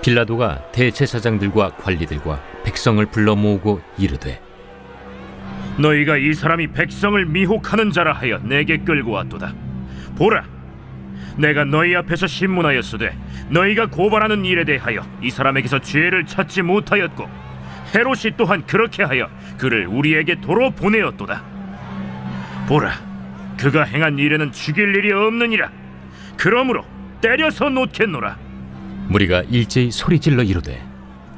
빌라도가 대제사장들과 관리들과 백성을 불러 모으고 이르되, 너희가 이 사람이 백성을 미혹하는 자라 하여 내게 끌고 왔도다. 보라, 내가 너희 앞에서 신문하였으되 너희가 고발하는 일에 대하여 이 사람에게서 죄를 찾지 못하였고 헤롯이 또한 그렇게 하여 그를 우리에게 도로 보내었도다. 보라, 그가 행한 일에는 죽일 일이 없느니라. 그러므로 때려서 놓겠노라. 무리가 일제히 소리질러 이르되,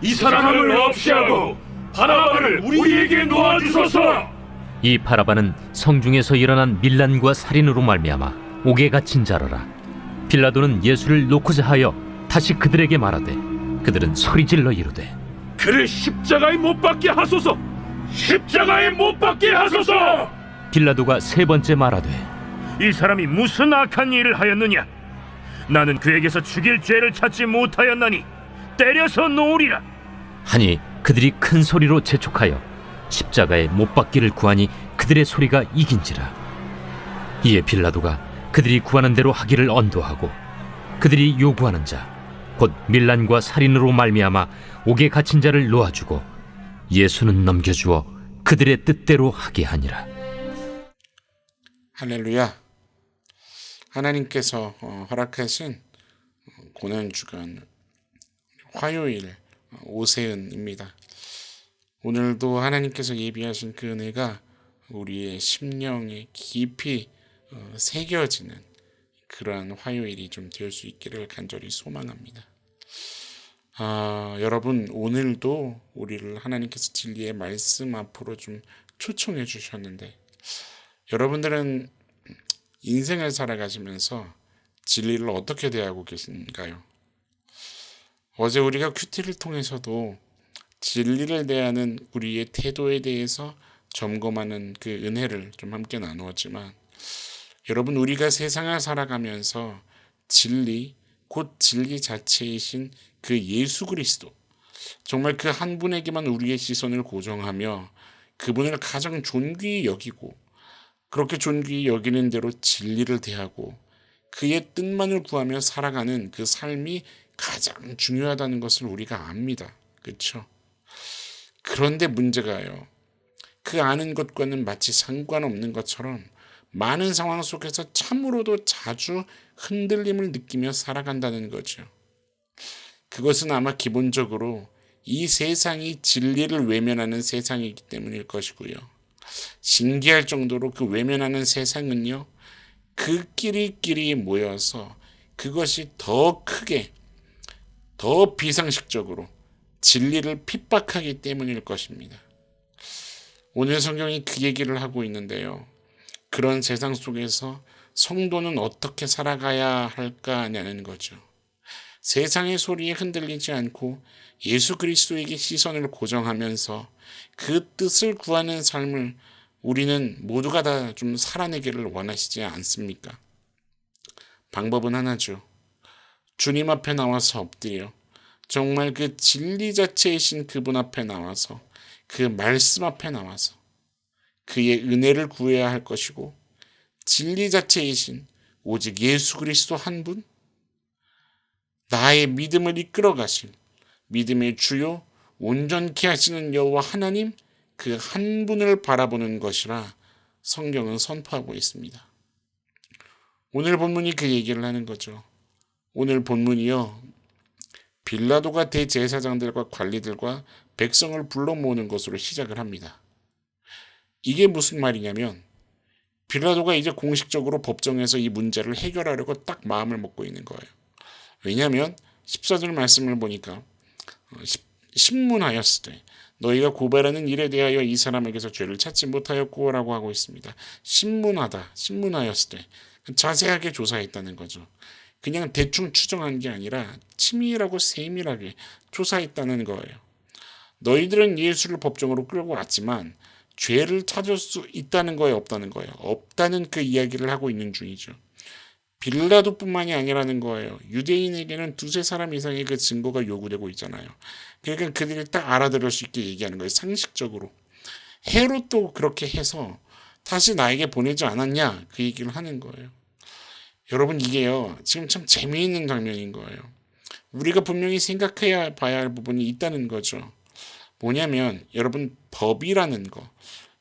이 사람을 없이하고 바라바를 우리에게 놓아주소서. 이 바라바는 성중에서 일어난 밀란과 살인으로 말미암아 옥에 갇힌 자라라. 빌라도는 예수를 놓고자 하여 다시 그들에게 말하되, 그들은 소리질러 이르되, 그를 십자가에 못 박게 하소서. 십자가에 못 박게 하소서. 빌라도가 세 번째 말하되, 이 사람이 무슨 악한 일을 하였느냐? 나는 그에게서 죽일 죄를 찾지 못하였나니 때려서 놓으리라. 하니 그들이 큰 소리로 재촉하여 십자가에 못 박기를 구하니 그들의 소리가 이긴지라. 이에 빌라도가 그들이 구하는 대로 하기를 언도하고 그들이 요구하는 자 곧 밀란과 살인으로 말미암아 옥에 갇힌 자를 놓아주고 예수는 넘겨주어 그들의 뜻대로 하게 하니라. 할렐루야. 하나님께서 허락하신 고난주간 화요일 오세은입니다. 오늘도 하나님께서 예비하신 그 은혜가 우리의 심령에 깊이 새겨지는 그러한 화요일이 좀 될 수 있기를 간절히 소망합니다. 여러분, 오늘도 우리를 하나님께서 진리의 말씀 앞으로 좀 초청해 주셨는데, 여러분들은 인생을 살아가시면서 진리를 어떻게 대하고 계신가요? 어제 우리가 큐티를 통해서도 진리를 대하는 우리의 태도에 대해서 점검하는 그 은혜를 좀 함께 나누었지만, 여러분, 우리가 세상을 살아가면서 진리, 곧 진리 자체이신 그 예수 그리스도, 정말 그 한 분에게만 우리의 시선을 고정하며 그분을 가장 존귀히 여기고, 그렇게 존귀히 여기는 대로 진리를 대하고 그의 뜻만을 구하며 살아가는 그 삶이 가장 중요하다는 것을 우리가 압니다. 그렇죠? 그런데 문제가요, 그 아는 것과는 마치 상관없는 것처럼 많은 상황 속에서 참으로도 자주 흔들림을 느끼며 살아간다는 거죠. 그것은 아마 기본적으로 이 세상이 진리를 외면하는 세상이기 때문일 것이고요. 신기할 정도로 그 외면하는 세상은요, 그 끼리끼리 모여서 그것이 더 크게, 더 비상식적으로 진리를 핍박하기 때문일 것입니다. 오늘 성경이 그 얘기를 하고 있는데요. 그런 세상 속에서 성도는 어떻게 살아가야 할까냐는 거죠. 세상의 소리에 흔들리지 않고 예수 그리스도에게 시선을 고정하면서 그 뜻을 구하는 삶을 우리는 모두가 다 좀 살아내기를 원하시지 않습니까? 방법은 하나죠. 주님 앞에 나와서 엎드려 정말 그 진리 자체이신 그분 앞에 나와서, 그 말씀 앞에 나와서 그의 은혜를 구해야 할 것이고, 진리 자체이신 오직 예수 그리스도 한 분, 나의 믿음을 이끌어 가실 믿음의 주요 온전케 하시는 여호와 하나님, 그 한 분을 바라보는 것이라 성경은 선포하고 있습니다. 오늘 본문이 그 얘기를 하는 거죠. 오늘 본문이요, 빌라도가 대제사장들과 관리들과 백성을 불러 모으는 것으로 시작을 합니다. 이게 무슨 말이냐면, 빌라도가 이제 공식적으로 법정에서 이 문제를 해결하려고 딱 마음을 먹고 있는 거예요. 왜냐하면 14절 말씀을 보니까 신문하였으되 너희가 고발하는 일에 대하여 이 사람에게서 죄를 찾지 못하였고 라고 하고 있습니다. 신문하였으되 자세하게 조사했다는 거죠. 그냥 대충 추정한 게 아니라 치밀하고 세밀하게 조사했다는 거예요. 너희들은 예수를 법정으로 끌고 왔지만 죄를 찾을 수 있다는 거예요, 없다는 거예요? 없다는 그 이야기를 하고 있는 중이죠. 빌라도뿐만이 아니라는 거예요. 유대인에게는 두세 사람 이상의 그 증거가 요구되고 있잖아요. 그러니까 그들이 딱 알아들을 수 있게 얘기하는 거예요. 상식적으로. 헤롯도 그렇게 해서 다시 나에게 보내지 않았냐, 그 얘기를 하는 거예요. 여러분, 이게요, 지금 참 재미있는 장면인 거예요. 우리가 분명히 생각해야 봐야 할 부분이 있다는 거죠. 뭐냐면 여러분, 법이라는 거,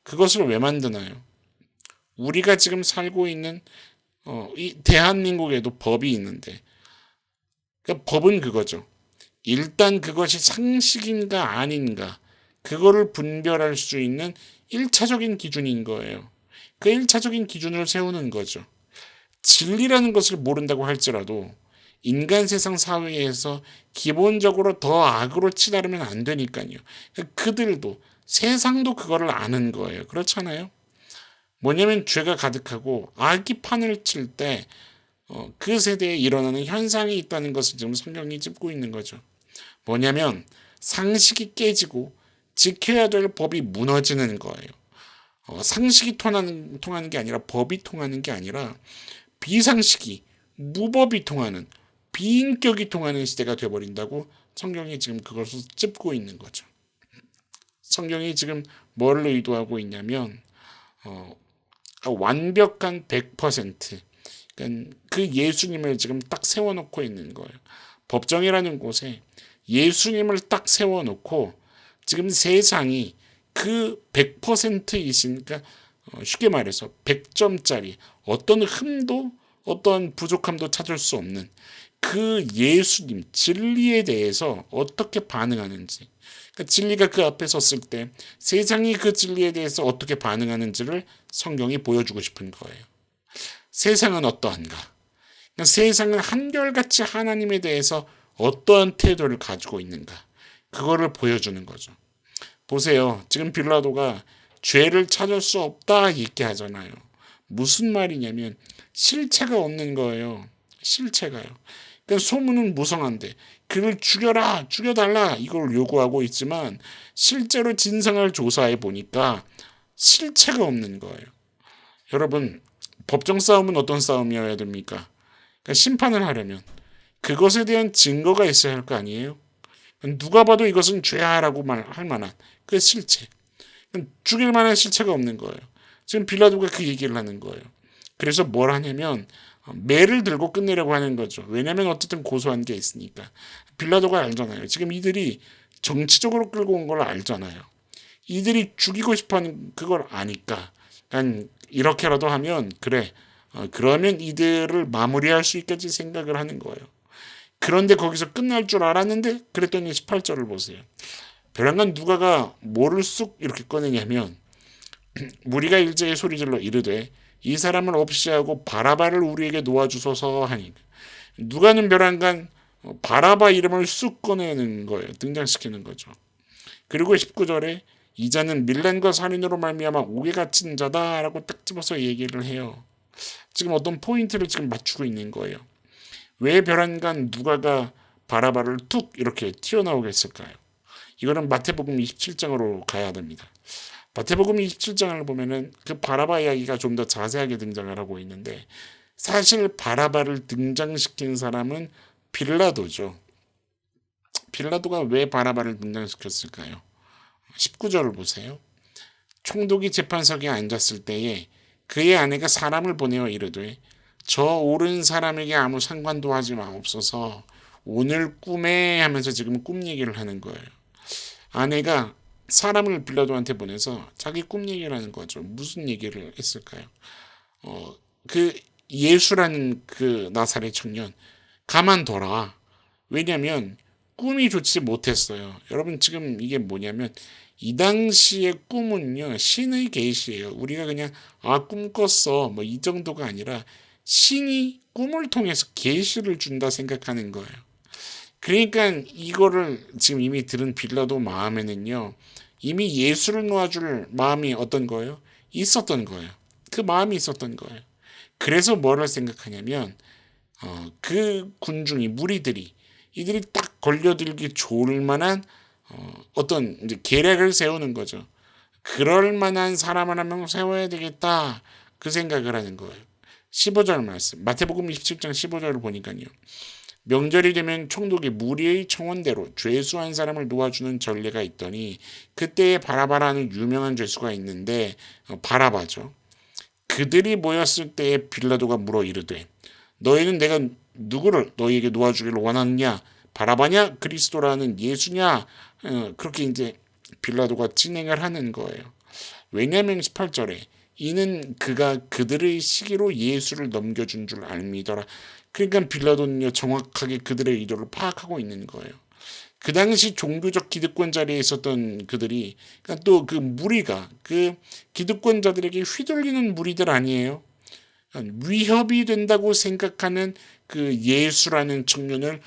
그것을 왜 만드나요? 우리가 지금 살고 있는 이 대한민국에도 법이 있는데, 그러니까 법은 그거죠. 일단 그것이 상식인가 아닌가, 그거를 분별할 수 있는 1차적인 기준인 거예요. 그 1차적인 기준을 세우는 거죠. 진리라는 것을 모른다고 할지라도 인간 세상 사회에서 기본적으로 더 악으로 치달으면 안 되니까요. 그들도, 세상도 그거를 아는 거예요. 그렇잖아요. 뭐냐면 죄가 가득하고 악이 판을 칠 때 그 세대에 일어나는 현상이 있다는 것을 지금 성경이 짚고 있는 거죠. 뭐냐면 상식이 깨지고 지켜야 될 법이 무너지는 거예요. 상식이 통하는 게 아니라, 법이 통하는 게 아니라 비상식이, 무법이 통하는, 비인격이 통하는 시대가 되어버린다고 성경이 지금 그것을 짚고 있는 거죠. 성경이 지금 뭘 의도하고 있냐면 완벽한 100%, 그러니까 그 예수님을 지금 딱 세워놓고 있는 거예요. 법정이라는 곳에 예수님을 딱 세워놓고 지금 세상이 그 100%이신, 그러니까 쉽게 말해서 100점짜리, 어떤 흠도 어떤 부족함도 찾을 수 없는 그 예수님, 진리에 대해서 어떻게 반응하는지, 그러니까 진리가 그 앞에 섰을 때 세상이 그 진리에 대해서 어떻게 반응하는지를 성경이 보여주고 싶은 거예요. 세상은 어떠한가? 그러니까 세상은 한결같이 하나님에 대해서 어떠한 태도를 가지고 있는가? 그거를 보여주는 거죠. 보세요. 지금 빌라도가 죄를 찾을 수 없다 얘기하잖아요. 무슨 말이냐면 실체가 없는 거예요. 실체가요. 그러니까 소문은 무성한데 그를 죽여라, 죽여달라 이걸 요구하고 있지만 실제로 진상을 조사해 보니까 실체가 없는 거예요. 여러분, 법정 싸움은 어떤 싸움이어야 됩니까? 그러니까 심판을 하려면 그것에 대한 증거가 있어야 할 거 아니에요? 누가 봐도 이것은 죄야라고 말할 만한 그 실체, 죽일 만한 실체가 없는 거예요. 지금 빌라도가 그 얘기를 하는 거예요. 그래서 뭘 하냐면 매를 들고 끝내려고 하는 거죠. 왜냐하면 어쨌든 고소한 게 있으니까. 빌라도가 알잖아요. 지금 이들이 정치적으로 끌고 온 걸 알잖아요. 이들이 죽이고 싶어하는 그걸 아니까, 그러니까 이렇게라도 하면 그래, 그러면 이들을 마무리할 수 있겠지 생각을 하는 거예요. 그런데 거기서 끝날 줄 알았는데, 그랬더니 18절을 보세요. 벼랑간 누가가 뭐를 쑥 이렇게 꺼내냐면, 무리가 일제히 소리질러 이르되 이 사람을 없이 하고 바라바를 우리에게 놓아주소서 하니, 누가는 벼랑간 바라바 이름을 쑥 꺼내는 거예요. 등장시키는 거죠. 그리고 19절에 이 자는 밀란과 살인으로 말미암아 옥에 갇힌 자다라고 딱 집어서 얘기를 해요. 지금 어떤 포인트를 지금 맞추고 있는 거예요. 왜 벼랑간 누가가 바라바를 툭 이렇게 튀어나오겠을까요? 이거는 마태복음 27장으로 가야 됩니다. 마태복음 27장을 보면은 그 바라바 이야기가 좀 더 자세하게 등장을 하고 있는데, 사실 바라바를 등장시킨 사람은 빌라도죠. 빌라도가 왜 바라바를 등장시켰을까요? 19절을 보세요. 총독이 재판석에 앉았을 때에 그의 아내가 사람을 보내어 이르되 저 옳은 사람에게 아무 상관도 하지 마옵소서, 오늘 꿈에 하면서 지금 꿈 얘기를 하는 거예요. 아내가 사람을 빌라도한테 보내서 자기 꿈 얘기를 하는 거죠. 무슨 얘기를 했을까요? 그 예수라는 그 나사렛 청년 가만둬라. 왜냐하면 꿈이 좋지 못했어요. 여러분, 지금 이게 뭐냐면 이 당시의 꿈은요, 신의 계시예요. 우리가 그냥 꿈 꿨어 뭐 이 정도가 아니라 신이 꿈을 통해서 계시를 준다 생각하는 거예요. 그러니까 이거를 지금 이미 들은 빌라도 마음에는요, 이미 예수를 놓아줄 마음이 어떤 거예요? 있었던 거예요. 그 마음이 있었던 거예요. 그래서 뭐를 생각하냐면 그 군중이, 무리들이, 이들이 딱 걸려들기 좋을 만한 어떤 이제 계략을 세우는 거죠. 그럴 만한 사람을 한 명 세워야 되겠다, 그 생각을 하는 거예요. 15절 말씀, 마태복음 27장 15절을 보니까요. 명절이 되면 총독이 무리의 청원대로 죄수한 사람을 놓아주는 전례가 있더니 그때에 바라바라는 유명한 죄수가 있는데, 바라바죠. 그들이 모였을 때에 빌라도가 물어 이르되 너희는 내가 누구를 너희에게 놓아주기를 원하느냐? 바라바냐 그리스도라는 예수냐 그렇게 이제 빌라도가 진행을 하는 거예요. 왜냐하면 18절에 이는 그가 그들의 시기로 예수를 넘겨준 줄 알미더라. 그러니까 빌라도는요 정확하게 그들의 의도를 파악하고 있는 거예요. 그 당시 종교적 기득권 자리에 있었던 그들이 그러니까 또 그 무리가 그 기득권자들에게 휘둘리는 무리들 아니에요. 위협이 된다고 생각하는 그 예수라는 청년을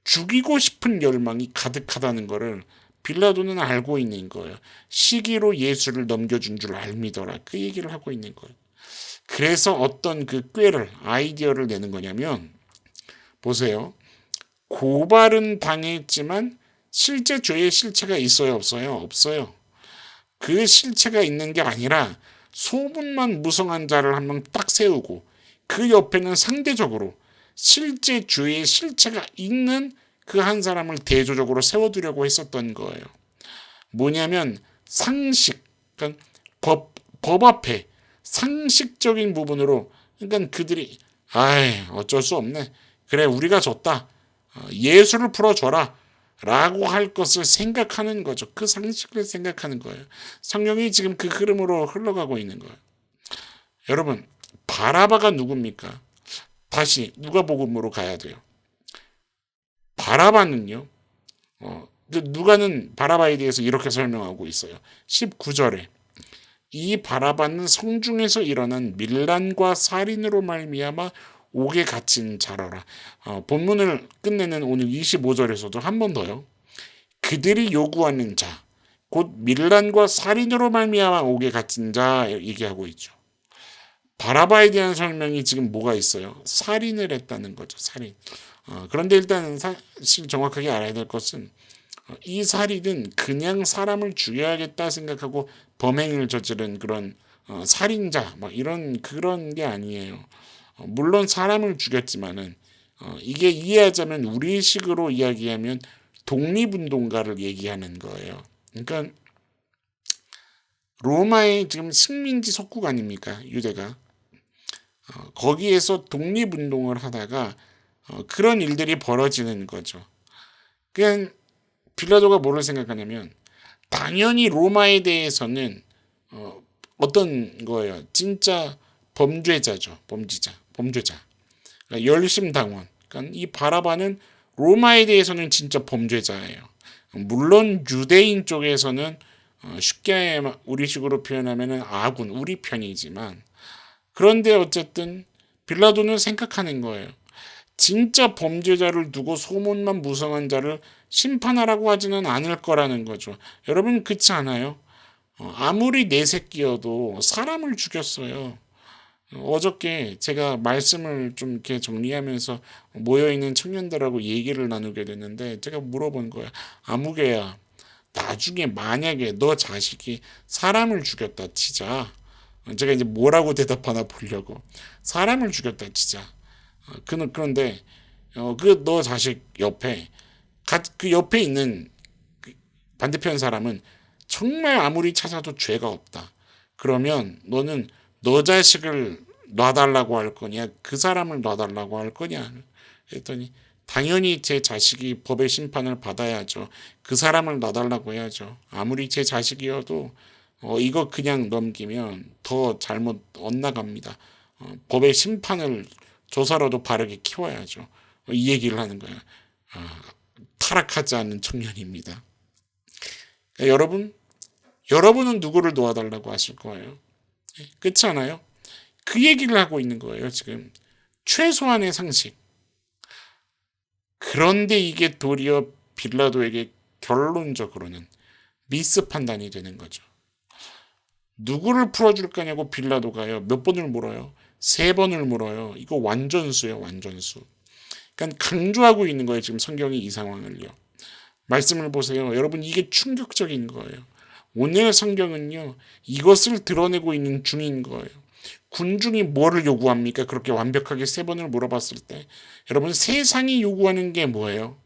죽이고 싶은 열망이 가득하다는 것을 빌라도는 알고 있는 거예요. 시기로 예수를 넘겨준 줄 알미더라. 그 얘기를 하고 있는 거예요. 그래서 어떤 그 꾀를 아이디어를 내는 거냐면 보세요. 고발은 당했지만 실제 죄의 실체가 있어요, 없어요? 없어요. 그 실체가 있는 게 아니라 소문만 무성한 자를 한 명 딱 세우고 그 옆에는 상대적으로 실제 죄의 실체가 있는 그 한 사람을 대조적으로 세워두려고 했었던 거예요. 뭐냐면 상식, 그러니까 법 앞에 상식적인 부분으로 그러니까 그들이 어쩔 수 없네. 그래 우리가 졌다. 예수를 풀어줘라. 라고 할 것을 생각하는 거죠. 그 상식을 생각하는 거예요. 성경이 지금 그 흐름으로 흘러가고 있는 거예요. 여러분 바라바가 누굽니까? 다시 누가복음으로 가야 돼요. 바라바는요. 누가는 바라바에 대해서 이렇게 설명하고 있어요. 19절에 이 바라바는 성중에서 일어난 밀란과 살인으로 말미암아 옥에 갇힌 자라라. 본문을 끝내는 오늘 25절에서도 한 번 더요. 그들이 요구하는 자, 곧 밀란과 살인으로 말미암아 옥에 갇힌 자 얘기하고 있죠. 바라바에 대한 설명이 지금 뭐가 있어요? 살인을 했다는 거죠. 살인. 그런데 일단 사실 정확하게 알아야 될 것은 이 살인은 그냥 사람을 죽여야겠다 생각하고 범행을 저지른 그런 살인자 이런 그런 게 아니에요. 물론 사람을 죽였지만은 이게 이해하자면 우리식으로 이야기하면 독립운동가를 얘기하는 거예요. 그러니까 로마의 지금 식민지 속국 아닙니까? 유대가. 거기에서 독립운동을 하다가 그런 일들이 벌어지는 거죠. 그냥 빌라도가 뭐를 생각하냐면 당연히 로마에 대해서는 어떤 거예요? 진짜 범죄자죠. 범죄자. 그러니까 열심당원. 그러니까 이 바라바는 로마에 대해서는 진짜 범죄자예요. 물론 유대인 쪽에서는 쉽게 우리식으로 표현하면 아군, 우리 편이지만 그런데 어쨌든 빌라도는 생각하는 거예요. 진짜 범죄자를 두고 소문만 무성한 자를 심판하라고 하지는 않을 거라는 거죠. 여러분 그렇지 않아요? 아무리 내 새끼여도 사람을 죽였어요. 어저께 제가 말씀을 좀 이렇게 정리하면서 모여있는 청년들하고 얘기를 나누게 됐는데 제가 물어본 거야. 아무개야, 나중에 만약에 너 자식이 사람을 죽였다 치자. 제가 이제 뭐라고 대답하나 보려고. 사람을 죽였다 치자. 그런데 그 너 자식 옆에 그 옆에 있는 반대편 사람은 정말 아무리 찾아도 죄가 없다. 그러면 너는 너 자식을 놔달라고 할 거냐? 그 사람을 놔달라고 할 거냐? 했더니 당연히 제 자식이 법의 심판을 받아야죠. 그 사람을 놔달라고 해야죠. 아무리 제 자식이어도 이거 그냥 넘기면 더 잘못 엇나갑니다. 법의 심판을 조사로도 바르게 키워야죠. 이 얘기를 하는 거야. 타락하지 않는 청년입니다. 그러니까 여러분은 누구를 도와달라고 하실 거예요? 그렇지 않아요? 그 얘기를 하고 있는 거예요, 지금. 최소한의 상식. 그런데 이게 도리어 빌라도에게 결론적으로는 미스 판단이 되는 거죠. 누구를 풀어줄 거냐고 빌라도가요. 몇 번을 물어요? 3번을 물어요. 이거 완전수예요, 완전수. 그러니까 강조하고 있는 거예요, 지금 성경이 이 상황을요. 말씀을 보세요. 여러분 이게 충격적인 거예요. 오늘 성경은요. 이것을 드러내고 있는 중인 거예요. 군중이 뭐를 요구합니까? 그렇게 완벽하게 3번을 물어봤을 때. 여러분 세상이 요구하는 게 뭐예요?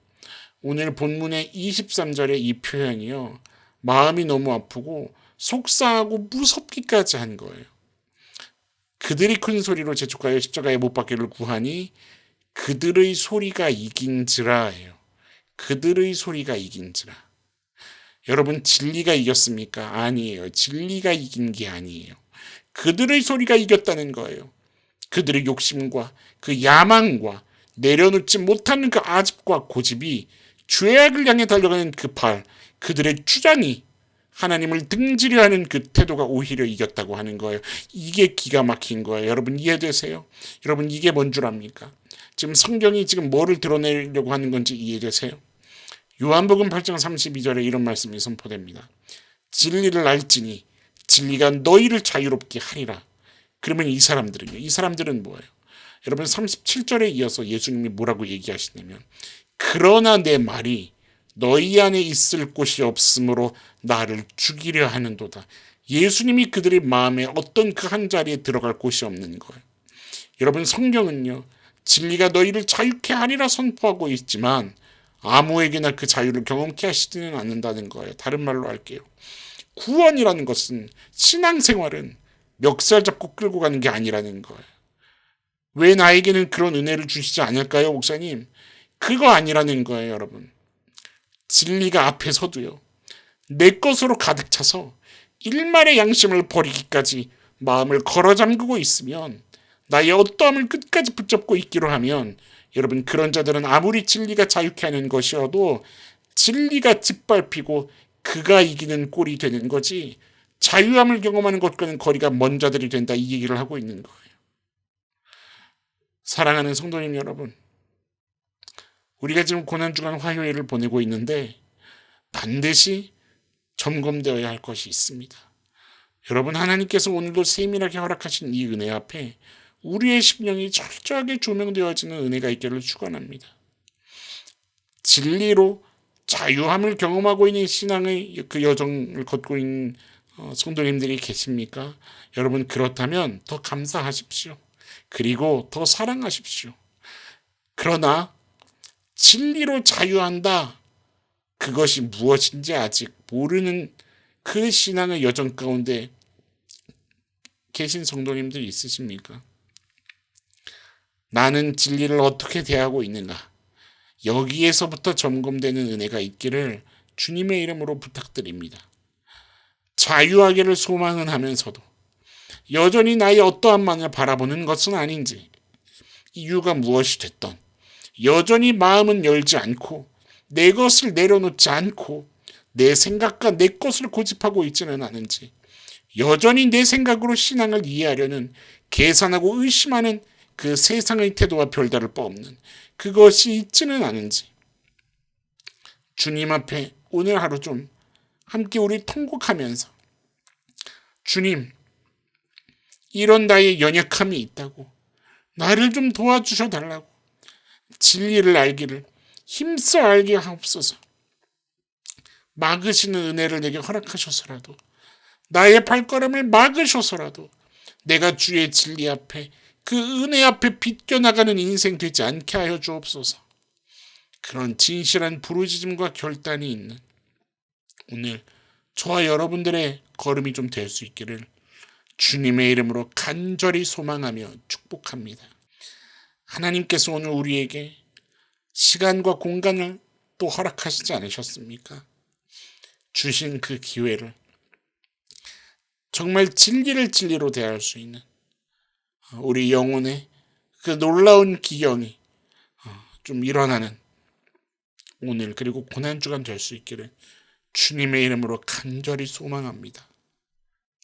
오늘 본문의 23절의 이 표현이요. 마음이 너무 아프고 속상하고 무섭기까지 한 거예요. 그들이 큰 소리로 재촉하여 십자가에 못 박기를 구하니 그들의 소리가 이긴지라예요. 그들의 소리가 이긴지라. 여러분, 진리가 이겼습니까? 아니에요. 진리가 이긴 게 아니에요. 그들의 소리가 이겼다는 거예요. 그들의 욕심과 그 야망과 내려놓지 못하는 그 아집과 고집이 죄악을 향해 달려가는 그 발, 그들의 주장이 하나님을 등지려 하는 그 태도가 오히려 이겼다고 하는 거예요. 이게 기가 막힌 거예요. 여러분 이해되세요? 여러분 이게 뭔 줄 압니까? 지금 성경이 지금 뭐를 드러내려고 하는 건지 이해되세요? 요한복음 8장 32절에 이런 말씀이 선포됩니다. 진리를 알지니 진리가 너희를 자유롭게 하리라. 그러면 이 사람들은 뭐예요? 여러분 37절에 이어서 예수님이 뭐라고 얘기하시냐면 그러나 내 말이 너희 안에 있을 곳이 없으므로 나를 죽이려 하는도다. 예수님이 그들의 마음에 어떤 그 한 자리에 들어갈 곳이 없는 거예요. 여러분 성경은요. 진리가 너희를 자유케 하리라 선포하고 있지만 아무에게나 그 자유를 경험케 하시지는 않는다는 거예요. 다른 말로 할게요. 구원이라는 것은 신앙생활은 멱살 잡고 끌고 가는 게 아니라는 거예요. 왜 나에게는 그런 은혜를 주시지 않을까요, 목사님? 그거 아니라는 거예요, 여러분. 진리가 앞에 서도요. 내 것으로 가득 차서 일말의 양심을 버리기까지 마음을 걸어 잠그고 있으면 나의 어떠함을 끝까지 붙잡고 있기로 하면 여러분 그런 자들은 아무리 진리가 자유케 하는 것이어도 진리가 짓밟히고 그가 이기는 꼴이 되는 거지 자유함을 경험하는 것과는 거리가 먼 자들이 된다 이 얘기를 하고 있는 거예요. 사랑하는 성도님 여러분, 우리가 지금 고난주간 화요일을 보내고 있는데 반드시 점검되어야 할 것이 있습니다. 여러분 하나님께서 오늘도 세밀하게 허락하신 이 은혜 앞에 우리의 심령이 철저하게 조명되어지는 은혜가 있기를 축원합니다. 진리로 자유함을 경험하고 있는 신앙의 그 여정을 걷고 있는 성도님들이 계십니까? 여러분 그렇다면 더 감사하십시오. 그리고 더 사랑하십시오. 그러나 진리로 자유한다. 그것이 무엇인지 아직 모르는 그 신앙의 여정 가운데 계신 성도님들이 있으십니까? 나는 진리를 어떻게 대하고 있는가? 여기에서부터 점검되는 은혜가 있기를 주님의 이름으로 부탁드립니다. 자유하기를 소망은 하면서도 여전히 나의 어떠한만을 바라보는 것은 아닌지 이유가 무엇이 됐던 여전히 마음은 열지 않고 내 것을 내려놓지 않고 내 생각과 내 것을 고집하고 있지는 않은지 여전히 내 생각으로 신앙을 이해하려는 계산하고 의심하는 그 세상의 태도와 별다를 바 없는 그것이 있지는 않은지 주님 앞에 오늘 하루 좀 함께 우리 통곡하면서 주님 이런 나의 연약함이 있다고 나를 좀 도와주셔 달라고 진리를 알기를 힘써 알게 하옵소서. 막으시는 은혜를 내게 허락하셔서라도 나의 발걸음을 막으셔서라도 내가 주의 진리 앞에 그 은혜 앞에 비껴나가는 인생 되지 않게 하여 주옵소서. 그런 진실한 부르짖음과 결단이 있는 오늘 저와 여러분들의 걸음이 좀 될 수 있기를 주님의 이름으로 간절히 소망하며 축복합니다. 하나님께서 오늘 우리에게 시간과 공간을 또 허락하시지 않으셨습니까? 주신 그 기회를 정말 진리를 진리로 대할 수 있는 우리 영혼의 그 놀라운 기경이 좀 일어나는 오늘 그리고 고난주간 될 수 있기를 주님의 이름으로 간절히 소망합니다.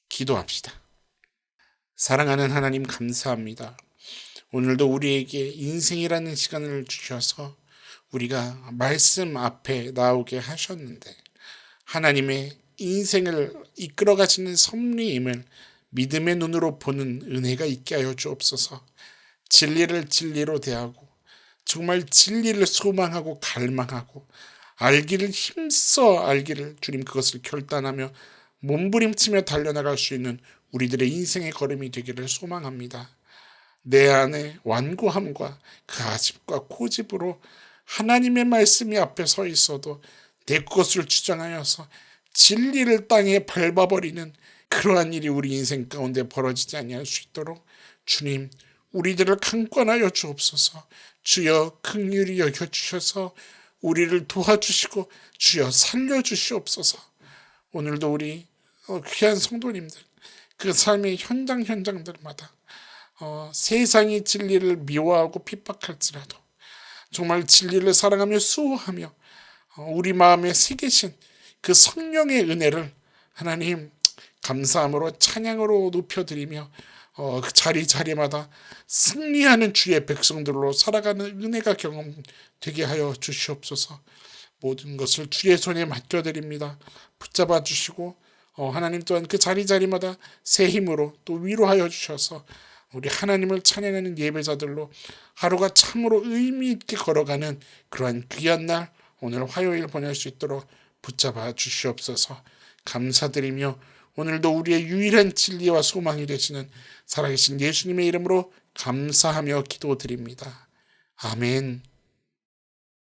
기도합시다. 사랑하는 하나님 감사합니다. 오늘도 우리에게 인생이라는 시간을 주셔서 우리가 말씀 앞에 나오게 하셨는데 하나님의 인생을 이끌어 가시는 섭리임을 믿음의 눈으로 보는 은혜가 있게 하여 주옵소서. 진리를 진리로 대하고 정말 진리를 소망하고 갈망하고 알기를 힘써 알기를 주님 그것을 결단하며 몸부림치며 달려나갈 수 있는 우리들의 인생의 걸음이 되기를 소망합니다. 내 안에 완고함과 그 아집과 고집으로 하나님의 말씀이 앞에 서 있어도 내 것을 주장하여서 진리를 땅에 밟아버리는 그러한 일이 우리 인생 가운데 벌어지지 아니할 수 있도록 주님 우리들을 강권하여 주옵소서. 주여 긍휼히 여겨주셔서 우리를 도와주시고 주여 살려주시옵소서. 오늘도 우리 귀한 성도님들 그 삶의 현장들마다 세상이 진리를 미워하고 핍박할지라도 정말 진리를 사랑하며 수호하며 우리 마음에 새기신 그 성령의 은혜를 하나님 감사함으로 찬양으로 높여드리며 그 자리마다 승리하는 주의 백성들로 살아가는 은혜가 경험되게 하여 주시옵소서. 모든 것을 주의 손에 맡겨드립니다. 붙잡아 주시고 하나님 또한 그 자리마다 새 힘으로 또 위로하여 주셔서 우리 하나님을 찬양하는 예배자들로 하루가 참으로 의미 있게 걸어가는 그러한 귀한 날 오늘 화요일 보낼 수 있도록 붙잡아 주시옵소서. 감사드리며 오늘도 우리의 유일한 진리와 소망이 되시는 살아계신 예수님의 이름으로 감사하며 기도드립니다. 아멘.